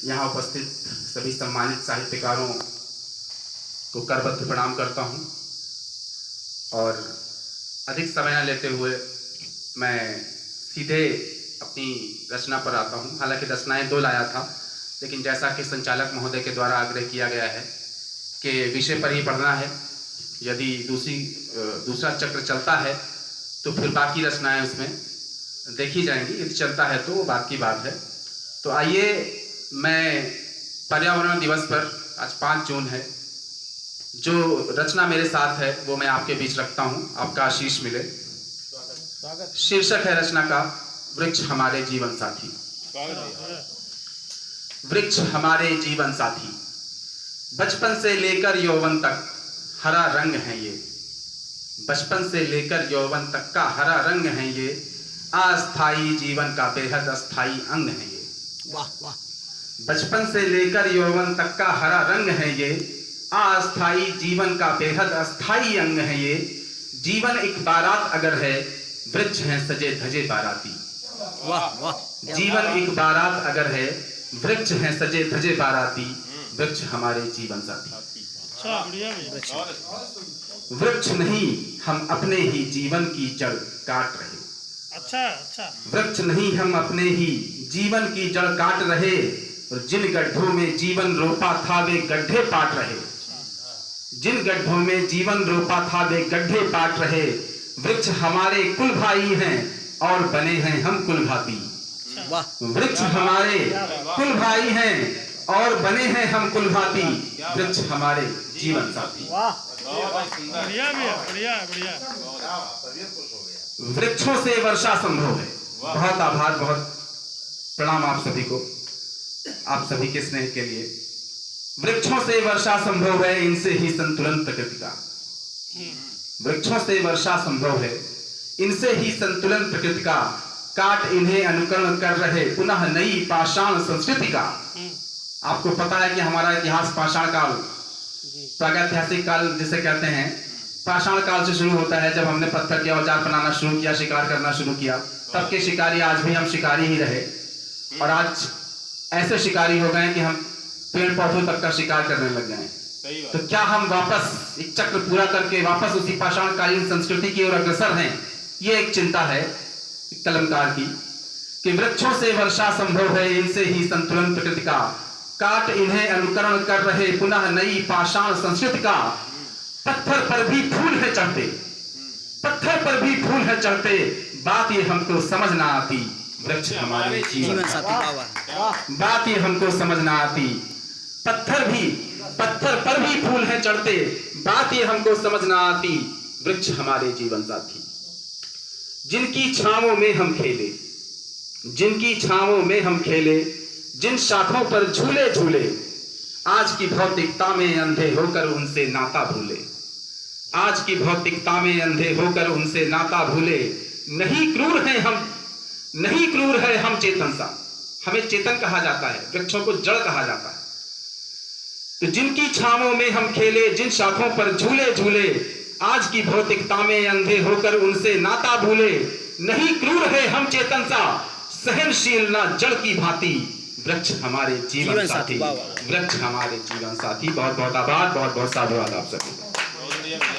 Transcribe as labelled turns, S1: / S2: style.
S1: यहाँ उपस्थित सभी सम्मानित साहित्यकारों को करबद्ध प्रणाम करता हूँ और अधिक समय न लेते हुए मैं सीधे अपनी रचना पर आता हूँ। हालांकि रचनाएं 2 लाया था, लेकिन जैसा कि संचालक महोदय के द्वारा आग्रह किया गया है कि विषय पर ही पढ़ना है, यदि दूसरा चक्र चलता है तो फिर बाकी रचनाएं उसमें देखी जाएंगी, यदि चलता है तो बात की बात है। तो आइए, मैं पर्यावरण दिवस पर, आज 5 जून है, जो रचना मेरे साथ है वो मैं आपके बीच रखता हूँ, आपका आशीष मिले। शीर्षक है रचना का वृक्ष हमारे जीवन साथी। वृक्ष हमारे जीवन साथी, बचपन से लेकर यौवन तक हरा रंग है ये। बचपन से लेकर यौवन तक का हरा रंग है ये, अस्थाई जीवन का बेहद अस्थाई अंग है ये।
S2: वाह वाह।
S1: बचपन से लेकर यौवन तक का हरा रंग है ये, अस्थाई जीवन का बेहद अस्थाई अंग है ये। जीवन एक बारात अगर है, वृक्ष हैं सजे धजे बाराती।
S2: वाह वाह।
S1: जीवन एक बारात अगर है, वृक्ष हैं सजे धजे बाराती। वृक्ष हमारे जीवन साथी। वृक्ष नहीं हम अपने ही जीवन की जड़ काट रहे।
S3: अच्छा।
S1: वृक्ष नहीं हम अपने ही जीवन की जड़ काट रहे, और जिन गड्ढों में जीवन रोपा था वे गड्ढे पाट रहे। जिन गड्ढों में जीवन रोपा था वे गड्ढे पाट रहे। वृक्ष हमारे कुल भाई हैं और बने हैं हम कुलघाती। वृक्ष हमारे कुल भाई हैं और बने हैं हम कुलघाती। वृक्ष हमारे जीवन साथी।
S3: बढ़िया।
S1: वृक्षों से वर्षा संभव है। बहुत आभार, बहुत प्रणाम आप सभी को, आप सभी के स्नेह के लिए। वृक्षों से वर्षा संभव है, इनसे ही संतुलन प्रकृति का। वृक्षों से वर्षा संभव है, इनसे ही संतुलन प्रकृति का। काट इन्हें अनुकरण कर रहे पुनः नई पाषाण संस्कृति का। आपको पता है कि हमारा इतिहास पाषाण काल, प्रागैतिहासिक काल जिसे कहते हैं, पाषाण काल से शुरू होता है, जब हमने पत्थर के औजार बनाना शुरू किया, शिकार करना शुरू किया। तब के शिकारी आज भी हम शिकारी ही रहे, और आज ऐसे शिकारी हो गए कि हम पेड़ पौधों तक का शिकार करने लग गए। तो क्या हम वापस एक चक्र पूरा करके वापस उसी पाषाणकालीन संस्कृति की ओर अग्रसर हैं? ये एक चिंता है कलमकार की, कि वृक्षों से वर्षा संभव है, इनसे ही संतुलन प्रकृति का। काट इन्हें अनुकरण कर रहे पुनः नई पाषाण संस्कृति का। पत्थर पर भी फूल है चढ़ते, पत्थर पर भी फूल है चढ़ते, बात ये हमको समझ ना आती। वृक्ष हमारे जीवन साथी। बात ये हमको समझ ना आती। पत्थर पर भी फूल है चढ़ते, बात ये हमको समझ ना आती। वृक्ष हमारे जीवन साथी। जिनकी छांवों में हम खेले, जिनकी छांवों में हम खेले, जिन शाखों पर झूले झूले, आज की भौतिकता में अंधे होकर उनसे नाता भूले। आज की भौतिकता में अंधे होकर उनसे नाता भूले। नहीं क्रूर हैं हम, नहीं क्रूर है हम चेतन सा। हमें चेतन कहा जाता है, वृक्षों को जड़ कहा जाता है। तो जिनकी छांवों में हम खेले, जिन शाखों पर झूले झूले, आज की भौतिकता में अंधे होकर उनसे नाता भूले। नहीं क्रूर है हम चेतन सा, सहनशील ना जड़ की भांति। वृक्ष हमारे जीवन साथी। वृक्ष हमारे जीवन साथी। बहुत बहुत आभार, बहुत बहुत साधुवाद आप सभी।